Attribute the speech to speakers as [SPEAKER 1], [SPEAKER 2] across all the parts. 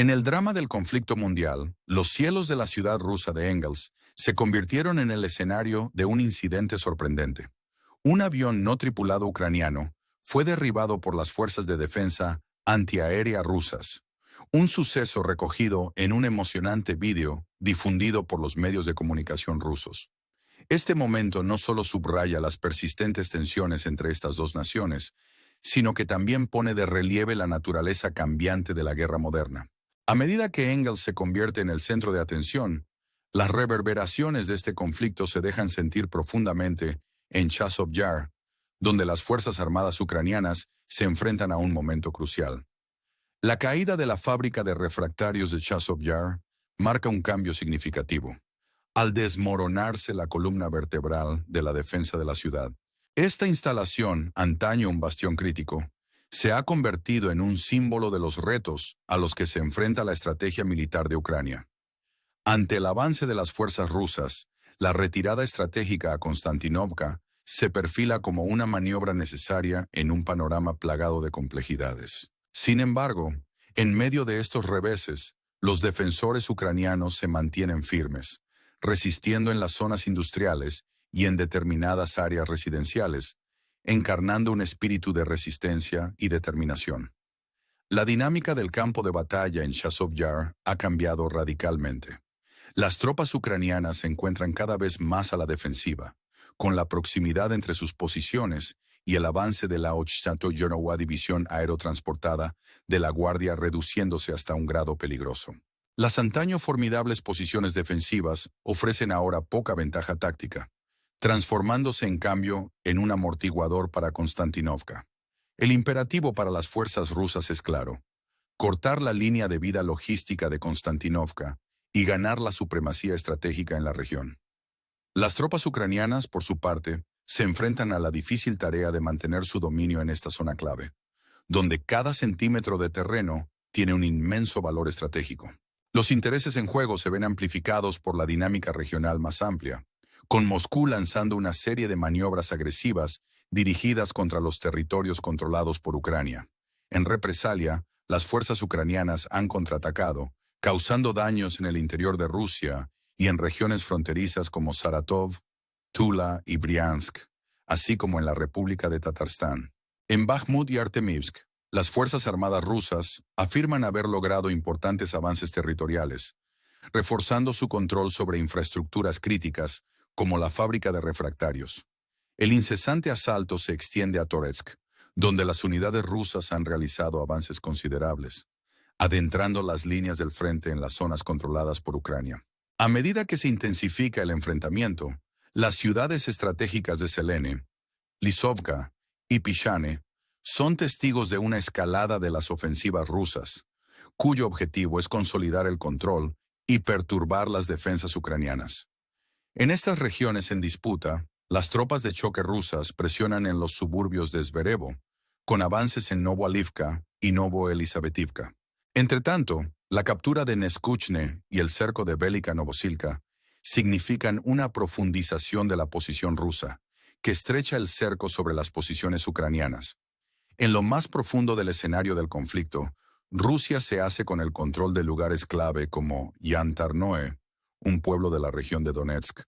[SPEAKER 1] En el drama del conflicto mundial, los cielos de la ciudad rusa de Engels se convirtieron en el escenario de un incidente sorprendente. Un avión no tripulado ucraniano fue derribado por las fuerzas de defensa antiaérea rusas. Un suceso recogido en un emocionante vídeo difundido por los medios de comunicación rusos. Este momento no solo subraya las persistentes tensiones entre estas dos naciones, sino que también pone de relieve la naturaleza cambiante de la guerra moderna. A medida que Engels se convierte en el centro de atención, las reverberaciones de este conflicto se dejan sentir profundamente en Chazov Yar, donde las Fuerzas Armadas ucranianas se enfrentan a un momento crucial. La caída de la fábrica de refractarios de Chazov Yar marca un cambio significativo, al desmoronarse la columna vertebral de la defensa de la ciudad. Esta instalación, antaño un bastión crítico, se ha convertido en un símbolo de los retos a los que se enfrenta la estrategia militar de Ucrania. Ante el avance de las fuerzas rusas, la retirada estratégica a Konstantinovka se perfila como una maniobra necesaria en un panorama plagado de complejidades. Sin embargo, en medio de estos reveses, los defensores ucranianos se mantienen firmes, resistiendo en las zonas industriales y en determinadas áreas residenciales, encarnando un espíritu de resistencia y determinación. La dinámica del campo de batalla en Chazov Yar ha cambiado radicalmente. Las tropas ucranianas se encuentran cada vez más a la defensiva, con la proximidad entre sus posiciones y el avance de la 801 División Aerotransportada de la Guardia reduciéndose hasta un grado peligroso. Las antaño formidables posiciones defensivas ofrecen ahora poca ventaja táctica, transformándose en cambio en un amortiguador para Konstantinovka. El imperativo para las fuerzas rusas es claro: cortar la línea de vida logística de Konstantinovka y ganar la supremacía estratégica en la región. Las tropas ucranianas, por su parte, se enfrentan a la difícil tarea de mantener su dominio en esta zona clave, donde cada centímetro de terreno tiene un inmenso valor estratégico. Los intereses en juego se ven amplificados por la dinámica regional más amplia, con Moscú lanzando una serie de maniobras agresivas dirigidas contra los territorios controlados por Ucrania. En represalia, las fuerzas ucranianas han contraatacado, causando daños en el interior de Rusia y en regiones fronterizas como Saratov, Tula y Briansk, así como en la República de Tatarstán. En Bakhmut y Artemivsk, las Fuerzas Armadas rusas afirman haber logrado importantes avances territoriales, reforzando su control sobre infraestructuras críticas como la fábrica de refractarios. El incesante asalto se extiende a Toretsk, donde las unidades rusas han realizado avances considerables, adentrando las líneas del frente en las zonas controladas por Ucrania. A medida que se intensifica el enfrentamiento, las ciudades estratégicas de Selene, Lisovka y Pishane son testigos de una escalada de las ofensivas rusas, cuyo objetivo es consolidar el control y perturbar las defensas ucranianas. En estas regiones en disputa, las tropas de choque rusas presionan en los suburbios de Sverevo, con avances en Novoalivka y Novoelisabetivka. Entretanto, la captura de Neskuchne y el cerco de Velika Novosilka significan una profundización de la posición rusa, que estrecha el cerco sobre las posiciones ucranianas. En lo más profundo del escenario del conflicto, Rusia se hace con el control de lugares clave como Yantarnoe, un pueblo de la región de Donetsk,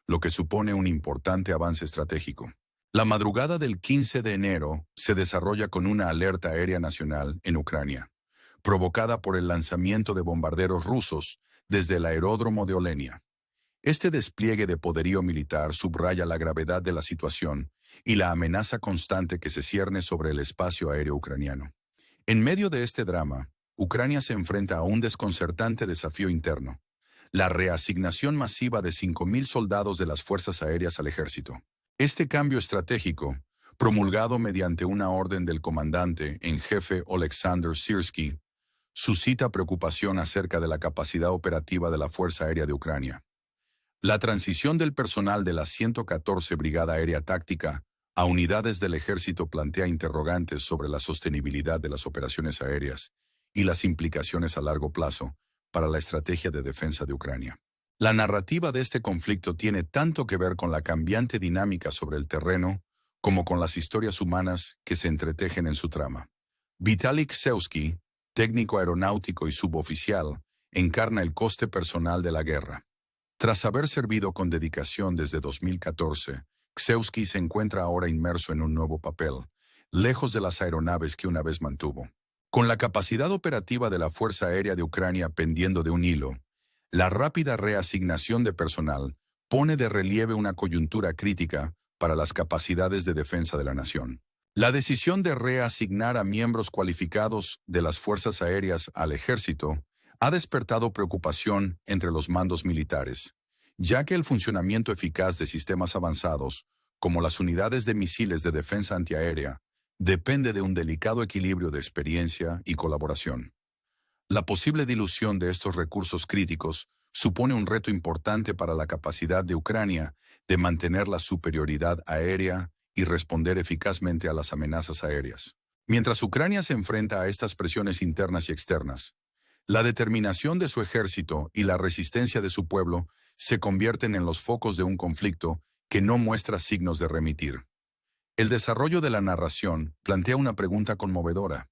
[SPEAKER 1] lo que supone un importante avance estratégico. La madrugada del 15 de enero se desarrolla con una alerta aérea nacional en Ucrania, provocada por el lanzamiento de bombarderos rusos desde el aeródromo de Olenia. Este despliegue de poderío militar subraya la gravedad de la situación y la amenaza constante que se cierne sobre el espacio aéreo ucraniano. En medio de este drama, Ucrania se enfrenta a un desconcertante desafío interno: la reasignación masiva de 5.000 soldados de las fuerzas aéreas al ejército. Este cambio estratégico, promulgado mediante una orden del comandante en jefe Oleksandr Syrskyi, suscita preocupación acerca de la capacidad operativa de la Fuerza Aérea de Ucrania. La transición del personal de la 114 Brigada Aérea Táctica a unidades del ejército plantea interrogantes sobre la sostenibilidad de las operaciones aéreas y las implicaciones a largo plazo para la estrategia de defensa de Ucrania. La narrativa de este conflicto tiene tanto que ver con la cambiante dinámica sobre el terreno como con las historias humanas que se entretejen en su trama. Vitaly Ksevsky, técnico aeronáutico y suboficial, encarna el coste personal de la guerra. Tras haber servido con dedicación desde 2014, Gzewski se encuentra ahora inmerso en un nuevo papel, lejos de las aeronaves que una vez mantuvo. Con la capacidad operativa de la Fuerza Aérea de Ucrania pendiendo de un hilo, la rápida reasignación de personal pone de relieve una coyuntura crítica para las capacidades de defensa de la nación. La decisión de reasignar a miembros cualificados de las fuerzas aéreas al ejército ha despertado preocupación entre los mandos militares, ya que el funcionamiento eficaz de sistemas avanzados, como las unidades de misiles de defensa antiaérea, depende de un delicado equilibrio de experiencia y colaboración. La posible dilución de estos recursos críticos supone un reto importante para la capacidad de Ucrania de mantener la superioridad aérea y responder eficazmente a las amenazas aéreas. Mientras Ucrania se enfrenta a estas presiones internas y externas, la determinación de su ejército y la resistencia de su pueblo se convierten en los focos de un conflicto que no muestra signos de remitir. El desarrollo de la narración plantea una pregunta conmovedora.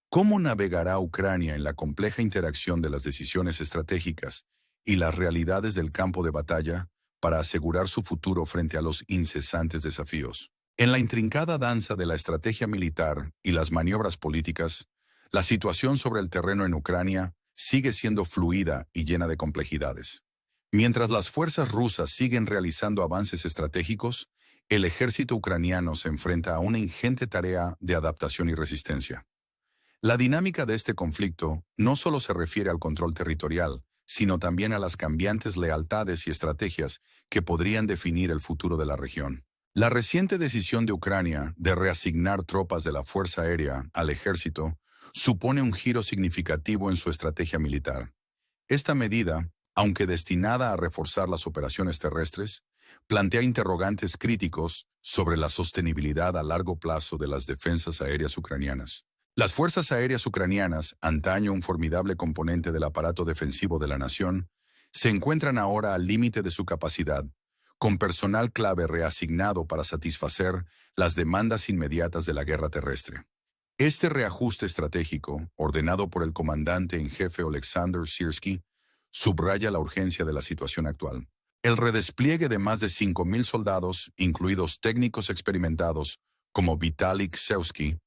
[SPEAKER 1] ¿Cómo navegará Ucrania en la compleja interacción de las decisiones estratégicas y las realidades del campo de batalla para asegurar su futuro frente a los incesantes desafíos? En la intrincada danza de la estrategia militar y las maniobras políticas, la situación sobre el terreno en Ucrania sigue siendo fluida y llena de complejidades. Mientras las fuerzas rusas siguen realizando avances estratégicos, el ejército ucraniano se enfrenta a una ingente tarea de adaptación y resistencia. La dinámica de este conflicto no solo se refiere al control territorial, sino también a las cambiantes lealtades y estrategias que podrían definir el futuro de la región. La reciente decisión de Ucrania de reasignar tropas de la Fuerza Aérea al ejército supone un giro significativo en su estrategia militar. Esta medida, aunque destinada a reforzar las operaciones terrestres, plantea interrogantes críticos sobre la sostenibilidad a largo plazo de las defensas aéreas ucranianas. Las fuerzas aéreas ucranianas, antaño un formidable componente del aparato defensivo de la nación, se encuentran ahora al límite de su capacidad, con personal clave reasignado para satisfacer las demandas inmediatas de la guerra terrestre. Este reajuste estratégico, ordenado por el comandante en jefe Oleksandr Syrskyi, subraya la urgencia de la situación actual. El redespliegue de más de 5.000 soldados, incluidos técnicos experimentados como Vitaly Gzewski,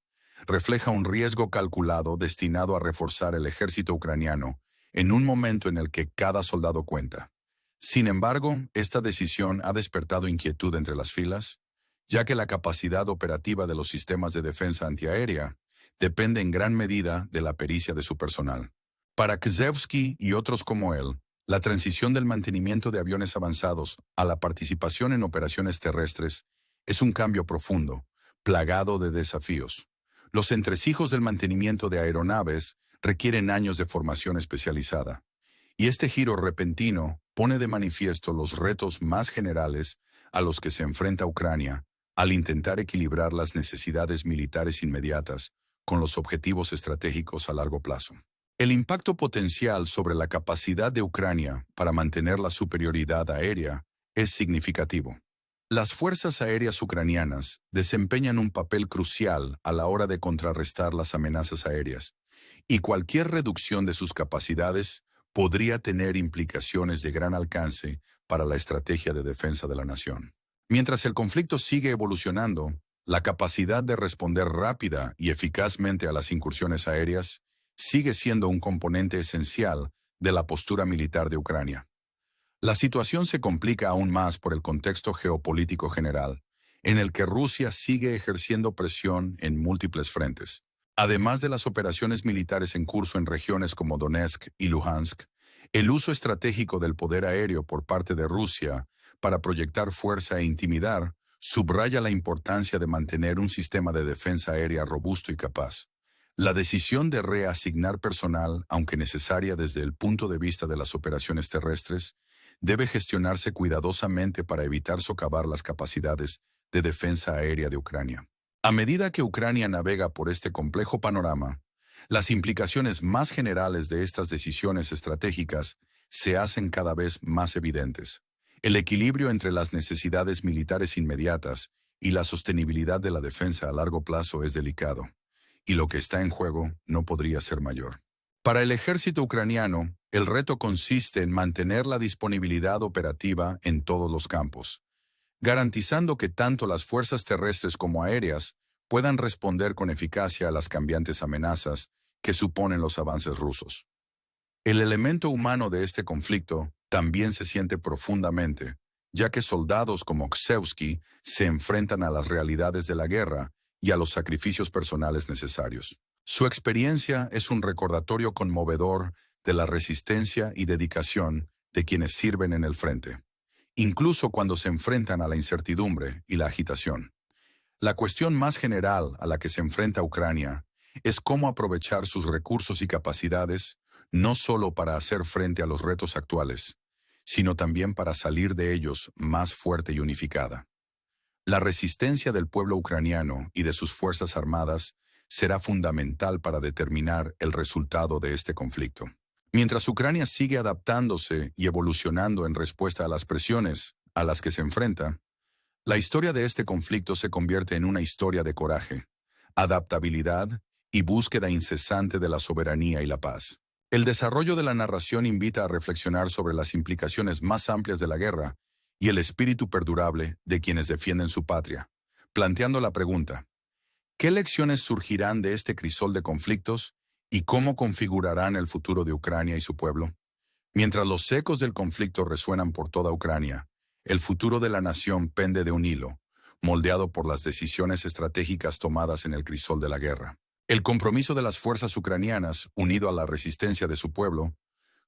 [SPEAKER 1] refleja un riesgo calculado destinado a reforzar el ejército ucraniano en un momento en el que cada soldado cuenta. Sin embargo, esta decisión ha despertado inquietud entre las filas, ya que la capacidad operativa de los sistemas de defensa antiaérea depende en gran medida de la pericia de su personal. Para Gzewski y otros como él, la transición del mantenimiento de aviones avanzados a la participación en operaciones terrestres es un cambio profundo, plagado de desafíos. Los entresijos del mantenimiento de aeronaves requieren años de formación especializada, y este giro repentino pone de manifiesto los retos más generales a los que se enfrenta Ucrania al intentar equilibrar las necesidades militares inmediatas con los objetivos estratégicos a largo plazo. El impacto potencial sobre la capacidad de Ucrania para mantener la superioridad aérea es significativo. Las fuerzas aéreas ucranianas desempeñan un papel crucial a la hora de contrarrestar las amenazas aéreas, y cualquier reducción de sus capacidades podría tener implicaciones de gran alcance para la estrategia de defensa de la nación. Mientras el conflicto sigue evolucionando, la capacidad de responder rápida y eficazmente a las incursiones aéreas sigue siendo un componente esencial de la postura militar de Ucrania. La situación se complica aún más por el contexto geopolítico general, en el que Rusia sigue ejerciendo presión en múltiples frentes. Además de las operaciones militares en curso en regiones como Donetsk y Luhansk, el uso estratégico del poder aéreo por parte de Rusia para proyectar fuerza e intimidar subraya la importancia de mantener un sistema de defensa aérea robusto y capaz. La decisión de reasignar personal, aunque necesaria desde el punto de vista de las operaciones terrestres, debe gestionarse cuidadosamente para evitar socavar las capacidades de defensa aérea de Ucrania. A medida que Ucrania navega por este complejo panorama, las implicaciones más generales de estas decisiones estratégicas se hacen cada vez más evidentes. El equilibrio entre las necesidades militares inmediatas y la sostenibilidad de la defensa a largo plazo es delicado, y lo que está en juego no podría ser mayor. Para el ejército ucraniano, el reto consiste en mantener la disponibilidad operativa en todos los campos, garantizando que tanto las fuerzas terrestres como aéreas puedan responder con eficacia a las cambiantes amenazas que suponen los avances rusos. El elemento humano de este conflicto también se siente profundamente, ya que soldados como Ksevsky se enfrentan a las realidades de la guerra y a los sacrificios personales necesarios. Su experiencia es un recordatorio conmovedor de la resistencia y dedicación de quienes sirven en el frente, incluso cuando se enfrentan a la incertidumbre y la agitación. La cuestión más general a la que se enfrenta Ucrania es cómo aprovechar sus recursos y capacidades no solo para hacer frente a los retos actuales, sino también para salir de ellos más fuerte y unificada. La resistencia del pueblo ucraniano y de sus fuerzas armadas será fundamental para determinar el resultado de este conflicto. Mientras Ucrania sigue adaptándose y evolucionando en respuesta a las presiones a las que se enfrenta, la historia de este conflicto se convierte en una historia de coraje, adaptabilidad y búsqueda incesante de la soberanía y la paz. El desarrollo de la narración invita a reflexionar sobre las implicaciones más amplias de la guerra y el espíritu perdurable de quienes defienden su patria, planteando la pregunta: ¿qué lecciones surgirán de este crisol de conflictos y cómo configurarán el futuro de Ucrania y su pueblo? Mientras los ecos del conflicto resuenan por toda Ucrania, el futuro de la nación pende de un hilo, moldeado por las decisiones estratégicas tomadas en el crisol de la guerra. El compromiso de las fuerzas ucranianas, unido a la resistencia de su pueblo,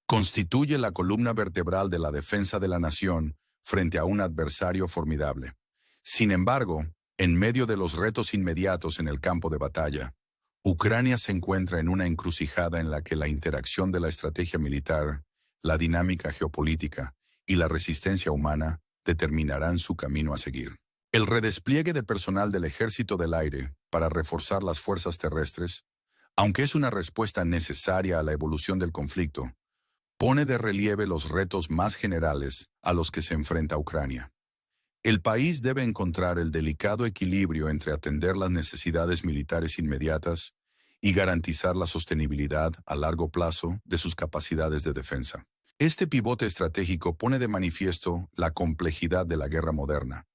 [SPEAKER 1] constituye la columna vertebral de la defensa de la nación frente a un adversario formidable. Sin embargo, en medio de los retos inmediatos en el campo de batalla, Ucrania se encuentra en una encrucijada en la que la interacción de la estrategia militar, la dinámica geopolítica y la resistencia humana determinarán su camino a seguir. El redespliegue de personal del Ejército del Aire para reforzar las fuerzas terrestres, aunque es una respuesta necesaria a la evolución del conflicto, pone de relieve los retos más generales a los que se enfrenta Ucrania. El país debe encontrar el delicado equilibrio entre atender las necesidades militares inmediatas y garantizar la sostenibilidad a largo plazo de sus capacidades de defensa. Este pivote estratégico pone de manifiesto la complejidad de la guerra moderna,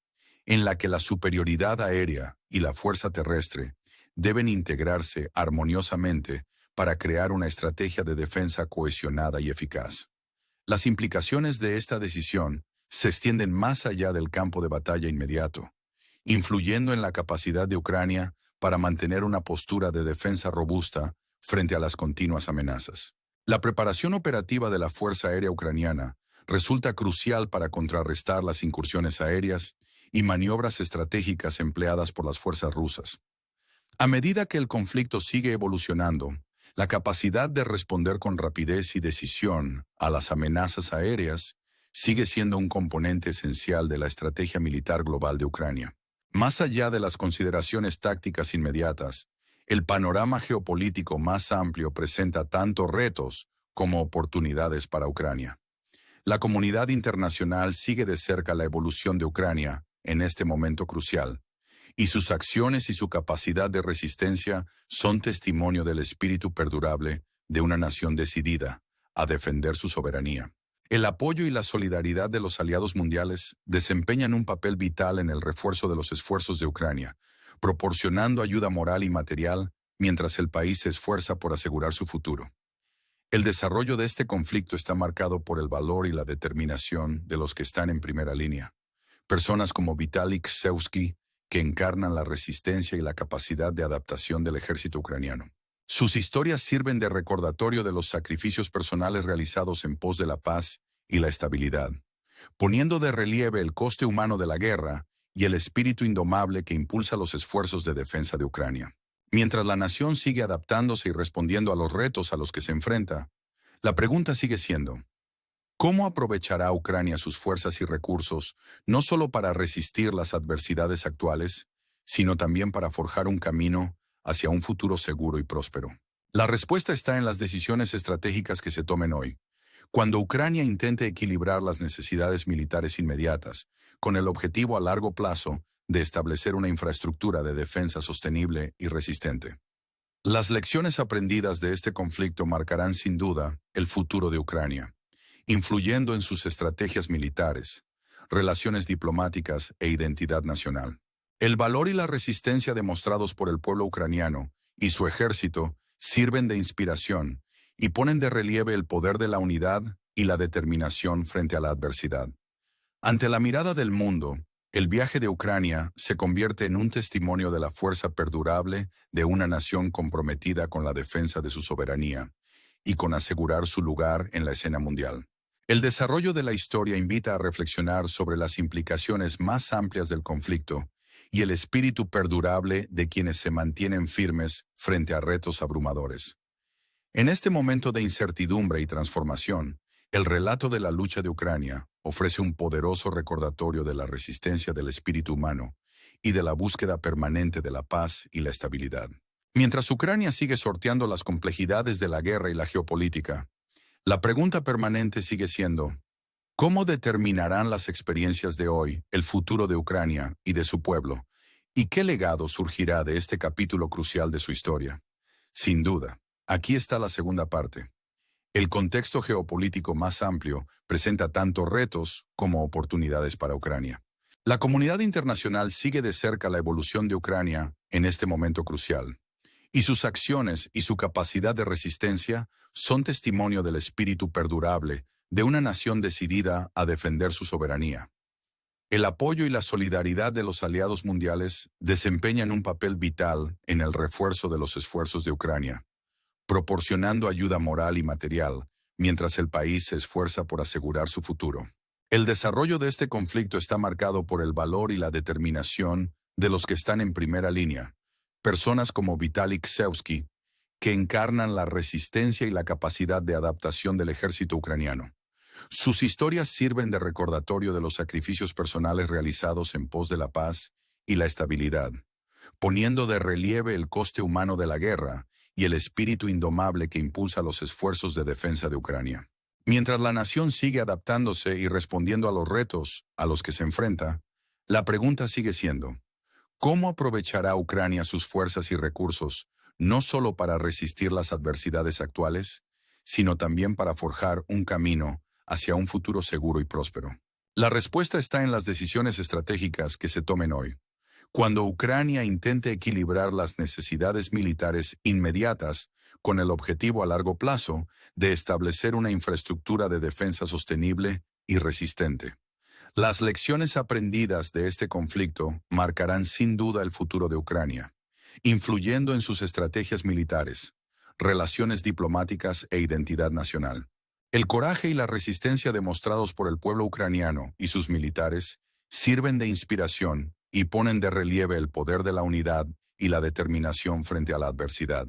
[SPEAKER 1] en la que la superioridad aérea y la fuerza terrestre deben integrarse armoniosamente para crear una estrategia de defensa cohesionada y eficaz. Las implicaciones de esta decisión se extienden más allá del campo de batalla inmediato, influyendo en la capacidad de Ucrania para mantener una postura de defensa robusta frente a las continuas amenazas. La preparación operativa de la Fuerza Aérea Ucraniana resulta crucial para contrarrestar las incursiones aéreas y maniobras estratégicas empleadas por las fuerzas rusas. A medida que el conflicto sigue evolucionando, la capacidad de responder con rapidez y decisión a las amenazas aéreas sigue siendo un componente esencial de la estrategia militar global de Ucrania. Más allá de las consideraciones tácticas inmediatas, el panorama geopolítico más amplio presenta tanto retos como oportunidades para Ucrania. La comunidad internacional sigue de cerca la evolución de Ucrania en este momento crucial, y sus acciones y su capacidad de resistencia son testimonio del espíritu perdurable de una nación decidida a defender su soberanía. El apoyo y la solidaridad de los aliados mundiales desempeñan un papel vital en el refuerzo de los esfuerzos de Ucrania, proporcionando ayuda moral y material mientras el país se esfuerza por asegurar su futuro. El desarrollo de este conflicto está marcado por el valor y la determinación de los que están en primera línea. Personas como Vitaly Ksevsky, que encarnan la resistencia y la capacidad de adaptación del ejército ucraniano. Sus historias sirven de recordatorio de los sacrificios personales realizados en pos de la paz y la estabilidad, poniendo de relieve el coste humano de la guerra y el espíritu indomable que impulsa los esfuerzos de defensa de Ucrania. Mientras la nación sigue adaptándose y respondiendo a los retos a los que se enfrenta, la pregunta sigue siendo: ¿cómo aprovechará Ucrania sus fuerzas y recursos no solo para resistir las adversidades actuales, sino también para forjar un camino hacia un futuro seguro y próspero? La respuesta está en las decisiones estratégicas que se tomen hoy. Cuando Ucrania intente equilibrar las necesidades militares inmediatas, con el objetivo a largo plazo de establecer una infraestructura de defensa sostenible y resistente. Las lecciones aprendidas de este conflicto marcarán sin duda el futuro de Ucrania, influyendo en sus estrategias militares, relaciones diplomáticas e identidad nacional. El valor y la resistencia demostrados por el pueblo ucraniano y su ejército sirven de inspiración y ponen de relieve el poder de la unidad y la determinación frente a la adversidad. Ante la mirada del mundo, el viaje de Ucrania se convierte en un testimonio de la fuerza perdurable de una nación comprometida con la defensa de su soberanía y con asegurar su lugar en la escena mundial. El desarrollo de la historia invita a reflexionar sobre las implicaciones más amplias del conflicto y el espíritu perdurable de quienes se mantienen firmes frente a retos abrumadores. En este momento de incertidumbre y transformación, el relato de la lucha de Ucrania ofrece un poderoso recordatorio de la resistencia del espíritu humano y de la búsqueda permanente de la paz y la estabilidad. Mientras Ucrania sigue sorteando las complejidades de la guerra y la geopolítica, la pregunta permanente sigue siendo: ¿cómo determinarán las experiencias de hoy el futuro de Ucrania y de su pueblo? ¿Y qué legado surgirá de este capítulo crucial de su historia? Sin duda, aquí está la segunda parte. El contexto geopolítico más amplio presenta tanto retos como oportunidades para Ucrania. La comunidad internacional sigue de cerca la evolución de Ucrania en este momento crucial, y sus acciones y su capacidad de resistencia son testimonio del espíritu perdurable de una nación decidida a defender su soberanía. El apoyo y la solidaridad de los aliados mundiales desempeñan un papel vital en el refuerzo de los esfuerzos de Ucrania, proporcionando ayuda moral y material, mientras el país se esfuerza por asegurar su futuro. El desarrollo de este conflicto está marcado por el valor y la determinación de los que están en primera línea, personas como Vitaly Ksevsky, que encarnan la resistencia y la capacidad de adaptación del ejército ucraniano. Sus historias sirven de recordatorio de los sacrificios personales realizados en pos de la paz y la estabilidad, poniendo de relieve el coste humano de la guerra y el espíritu indomable que impulsa los esfuerzos de defensa de Ucrania. Mientras la nación sigue adaptándose y respondiendo a los retos a los que se enfrenta, la pregunta sigue siendo: ¿cómo aprovechará Ucrania sus fuerzas y recursos, no solo para resistir las adversidades actuales, sino también para forjar un camino hacia un futuro seguro y próspero? La respuesta está en las decisiones estratégicas que se tomen hoy. Cuando Ucrania intente equilibrar las necesidades militares inmediatas con el objetivo a largo plazo de establecer una infraestructura de defensa sostenible y resistente. Las lecciones aprendidas de este conflicto marcarán sin duda el futuro de Ucrania, influyendo en sus estrategias militares, relaciones diplomáticas e identidad nacional. El coraje y la resistencia demostrados por el pueblo ucraniano y sus militares sirven de inspiración y ponen de relieve el poder de la unidad y la determinación frente a la adversidad.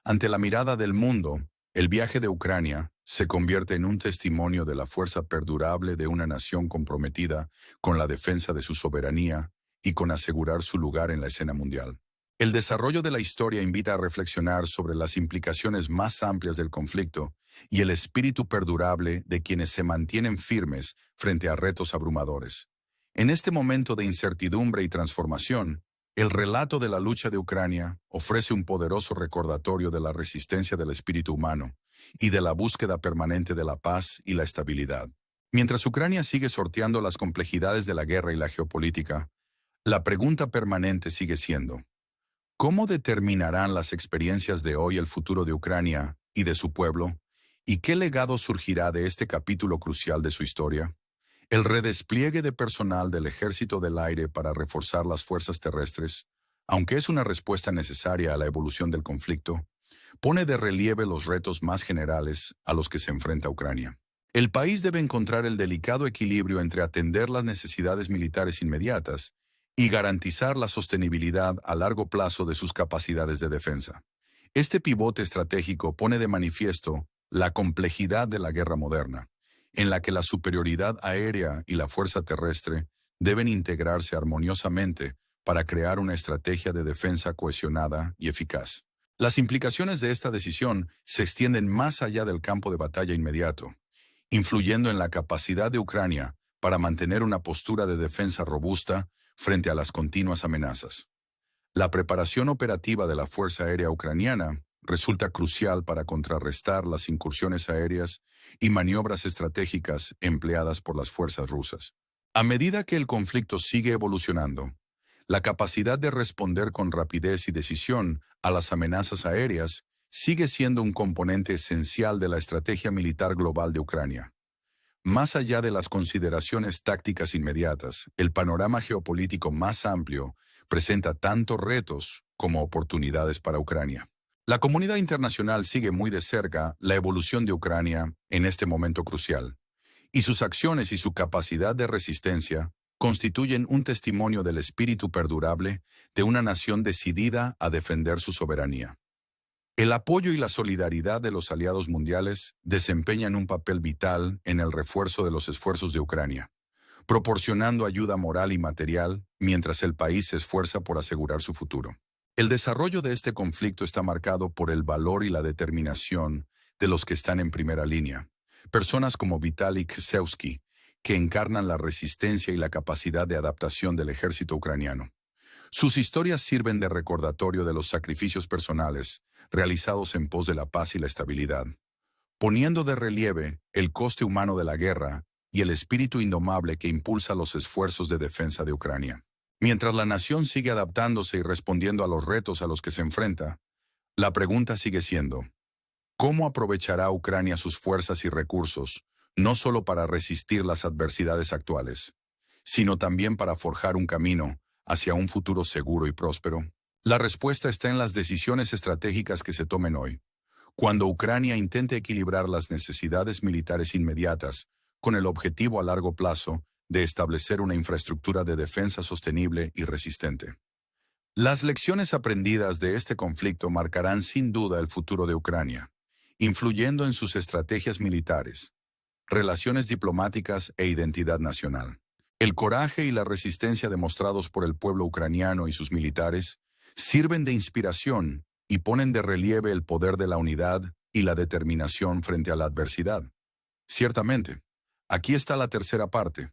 [SPEAKER 1] Ante la mirada del mundo, el viaje de Ucrania se convierte en un testimonio de la fuerza perdurable de una nación comprometida con la defensa de su soberanía y con asegurar su lugar en la escena mundial. El desarrollo de la historia invita a reflexionar sobre las implicaciones más amplias del conflicto y el espíritu perdurable de quienes se mantienen firmes frente a retos abrumadores. En este momento de incertidumbre y transformación, el relato de la lucha de Ucrania ofrece un poderoso recordatorio de la resistencia del espíritu humano y de la búsqueda permanente de la paz y la estabilidad. Mientras Ucrania sigue sorteando las complejidades de la guerra y la geopolítica, la pregunta permanente sigue siendo: ¿cómo determinarán las experiencias de hoy el futuro de Ucrania y de su pueblo? ¿Y qué legado surgirá de este capítulo crucial de su historia? El redespliegue de personal del Ejército del Aire para reforzar las fuerzas terrestres, aunque es una respuesta necesaria a la evolución del conflicto, pone de relieve los retos más generales a los que se enfrenta Ucrania. El país debe encontrar el delicado equilibrio entre atender las necesidades militares inmediatas y garantizar la sostenibilidad a largo plazo de sus capacidades de defensa. Este pivote estratégico pone de manifiesto la complejidad de la guerra moderna, en la que la superioridad aérea y la fuerza terrestre deben integrarse armoniosamente para crear una estrategia de defensa cohesionada y eficaz. Las implicaciones de esta decisión se extienden más allá del campo de batalla inmediato, influyendo en la capacidad de Ucrania para mantener una postura de defensa robusta frente a las continuas amenazas. La preparación operativa de la Fuerza Aérea Ucraniana resulta crucial para contrarrestar las incursiones aéreas y maniobras estratégicas empleadas por las fuerzas rusas. A medida que el conflicto sigue evolucionando, la capacidad de responder con rapidez y decisión a las amenazas aéreas sigue siendo un componente esencial de la estrategia militar global de Ucrania. Más allá de las consideraciones tácticas inmediatas, el panorama geopolítico más amplio presenta tanto retos como oportunidades para Ucrania. La comunidad internacional sigue muy de cerca la evolución de Ucrania en este momento crucial, y sus acciones y su capacidad de resistencia constituyen un testimonio del espíritu perdurable de una nación decidida a defender su soberanía. El apoyo y la solidaridad de los aliados mundiales desempeñan un papel vital en el refuerzo de los esfuerzos de Ucrania, proporcionando ayuda moral y material mientras el país se esfuerza por asegurar su futuro. El desarrollo de este conflicto está marcado por el valor y la determinación de los que están en primera línea, personas como Vitaly Ksevsky, que encarnan la resistencia y la capacidad de adaptación del ejército ucraniano. Sus historias sirven de recordatorio de los sacrificios personales realizados en pos de la paz y la estabilidad, poniendo de relieve el coste humano de la guerra y el espíritu indomable que impulsa los esfuerzos de defensa de Ucrania. Mientras la nación sigue adaptándose y respondiendo a los retos a los que se enfrenta, la pregunta sigue siendo: ¿cómo aprovechará Ucrania sus fuerzas y recursos, no solo para resistir las adversidades actuales, sino también para forjar un camino hacia un futuro seguro y próspero? La respuesta está en las decisiones estratégicas que se tomen hoy. Cuando Ucrania intente equilibrar las necesidades militares inmediatas con el objetivo a largo plazo de establecer una infraestructura de defensa sostenible y resistente. Las lecciones aprendidas de este conflicto marcarán sin duda el futuro de Ucrania, influyendo en sus estrategias militares, relaciones diplomáticas e identidad nacional. El coraje y la resistencia demostrados por el pueblo ucraniano y sus militares sirven de inspiración y ponen de relieve el poder de la unidad y la determinación frente a la adversidad. Ciertamente, aquí está la tercera parte.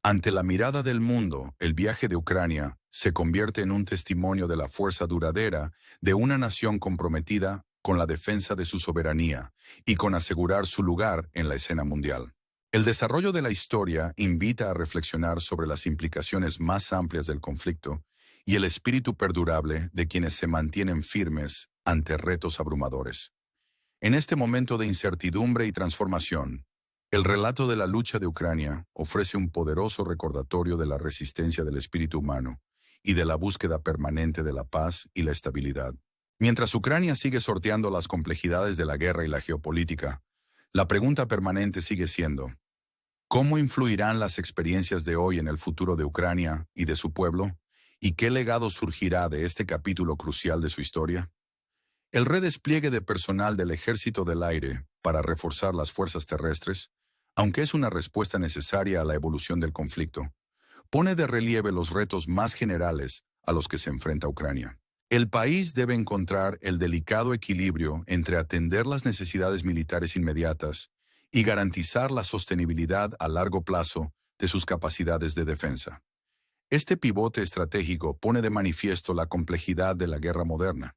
[SPEAKER 1] Ante la mirada del mundo, el viaje de Ucrania se convierte en un testimonio de la fuerza duradera de una nación comprometida con la defensa de su soberanía y con asegurar su lugar en la escena mundial. El desarrollo de la historia invita a reflexionar sobre las implicaciones más amplias del conflicto y el espíritu perdurable de quienes se mantienen firmes ante retos abrumadores. En este momento de incertidumbre y transformación, el relato de la lucha de Ucrania ofrece un poderoso recordatorio de la resistencia del espíritu humano y de la búsqueda permanente de la paz y la estabilidad. Mientras Ucrania sigue sorteando las complejidades de la guerra y la geopolítica, la pregunta permanente sigue siendo: ¿cómo influirán las experiencias de hoy en el futuro de Ucrania y de su pueblo? ¿Y qué legado surgirá de este capítulo crucial de su historia? El redespliegue de personal del Ejército del Aire para reforzar las fuerzas terrestres, aunque es una respuesta necesaria a la evolución del conflicto, pone de relieve los retos más generales a los que se enfrenta Ucrania. El país debe encontrar el delicado equilibrio entre atender las necesidades militares inmediatas y garantizar la sostenibilidad a largo plazo de sus capacidades de defensa. Este pivote estratégico pone de manifiesto la complejidad de la guerra moderna,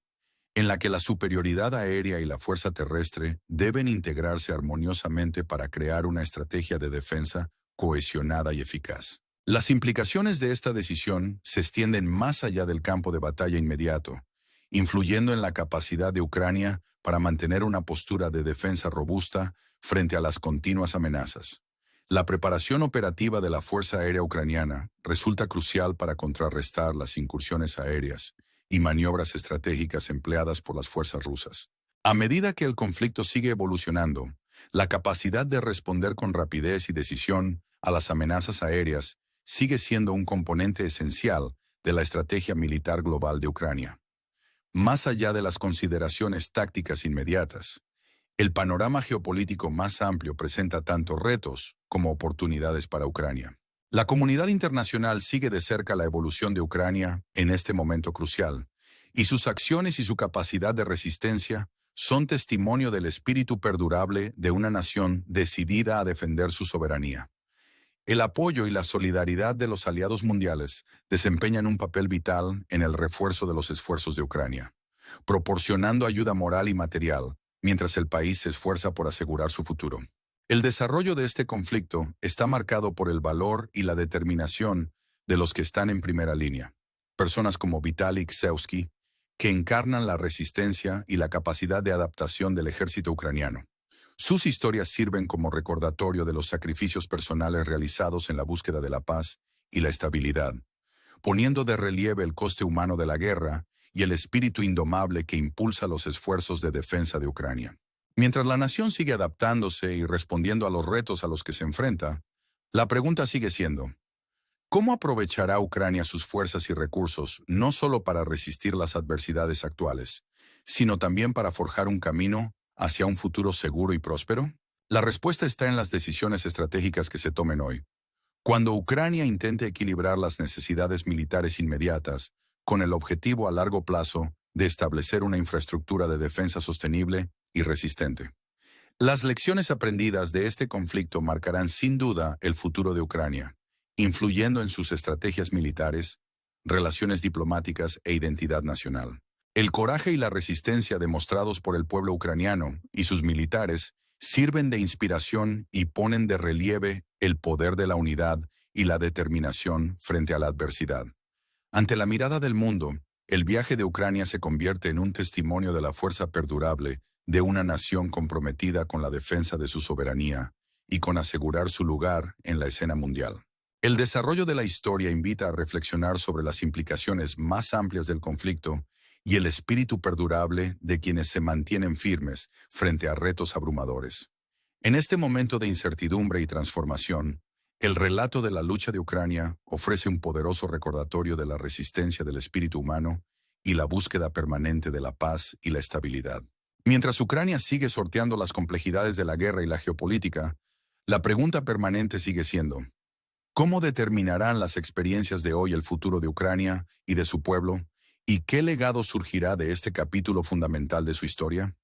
[SPEAKER 1] en la que la superioridad aérea y la fuerza terrestre deben integrarse armoniosamente para crear una estrategia de defensa cohesionada y eficaz. Las implicaciones de esta decisión se extienden más allá del campo de batalla inmediato, influyendo en la capacidad de Ucrania para mantener una postura de defensa robusta frente a las continuas amenazas. La preparación operativa de la Fuerza Aérea Ucraniana resulta crucial para contrarrestar las incursiones aéreas y maniobras estratégicas empleadas por las fuerzas rusas. A medida que el conflicto sigue evolucionando, la capacidad de responder con rapidez y decisión a las amenazas aéreas sigue siendo un componente esencial de la estrategia militar global de Ucrania. Más allá de las consideraciones tácticas inmediatas, el panorama geopolítico más amplio presenta tanto retos como oportunidades para Ucrania. La comunidad internacional sigue de cerca la evolución de Ucrania en este momento crucial, y sus acciones y su capacidad de resistencia son testimonio del espíritu perdurable de una nación decidida a defender su soberanía. El apoyo y la solidaridad de los aliados mundiales desempeñan un papel vital en el refuerzo de los esfuerzos de Ucrania, proporcionando ayuda moral y material, mientras el país se esfuerza por asegurar su futuro. El desarrollo de este conflicto está marcado por el valor y la determinación de los que están en primera línea, personas como Vitaly Ksevsky, que encarnan la resistencia y la capacidad de adaptación del ejército ucraniano. Sus historias sirven como recordatorio de los sacrificios personales realizados en la búsqueda de la paz y la estabilidad, poniendo de relieve el coste humano de la guerra y el espíritu indomable que impulsa los esfuerzos de defensa de Ucrania. Mientras la nación sigue adaptándose y respondiendo a los retos a los que se enfrenta, la pregunta sigue siendo: ¿cómo aprovechará Ucrania sus fuerzas y recursos no solo para resistir las adversidades actuales, sino también para forjar un camino hacia un futuro seguro y próspero? La respuesta está en las decisiones estratégicas que se tomen hoy. Cuando Ucrania intente equilibrar las necesidades militares inmediatas con el objetivo a largo plazo de establecer una infraestructura de defensa sostenible y resistente. Las lecciones aprendidas de este conflicto marcarán sin duda el futuro de Ucrania, influyendo en sus estrategias militares, relaciones diplomáticas e identidad nacional. El coraje y la resistencia demostrados por el pueblo ucraniano y sus militares sirven de inspiración y ponen de relieve el poder de la unidad y la determinación frente a la adversidad. Ante la mirada del mundo, el viaje de Ucrania se convierte en un testimonio de la fuerza perdurable de una nación comprometida con la defensa de su soberanía y con asegurar su lugar en la escena mundial. El desarrollo de la historia invita a reflexionar sobre las implicaciones más amplias del conflicto y el espíritu perdurable de quienes se mantienen firmes frente a retos abrumadores. En este momento de incertidumbre y transformación, el relato de la lucha de Ucrania ofrece un poderoso recordatorio de la resistencia del espíritu humano y la búsqueda permanente de la paz y la estabilidad. Mientras Ucrania sigue sorteando las complejidades de la guerra y la geopolítica, la pregunta permanente sigue siendo: ¿cómo determinarán las experiencias de hoy el futuro de Ucrania y de su pueblo? ¿Y qué legado surgirá de este capítulo fundamental de su historia?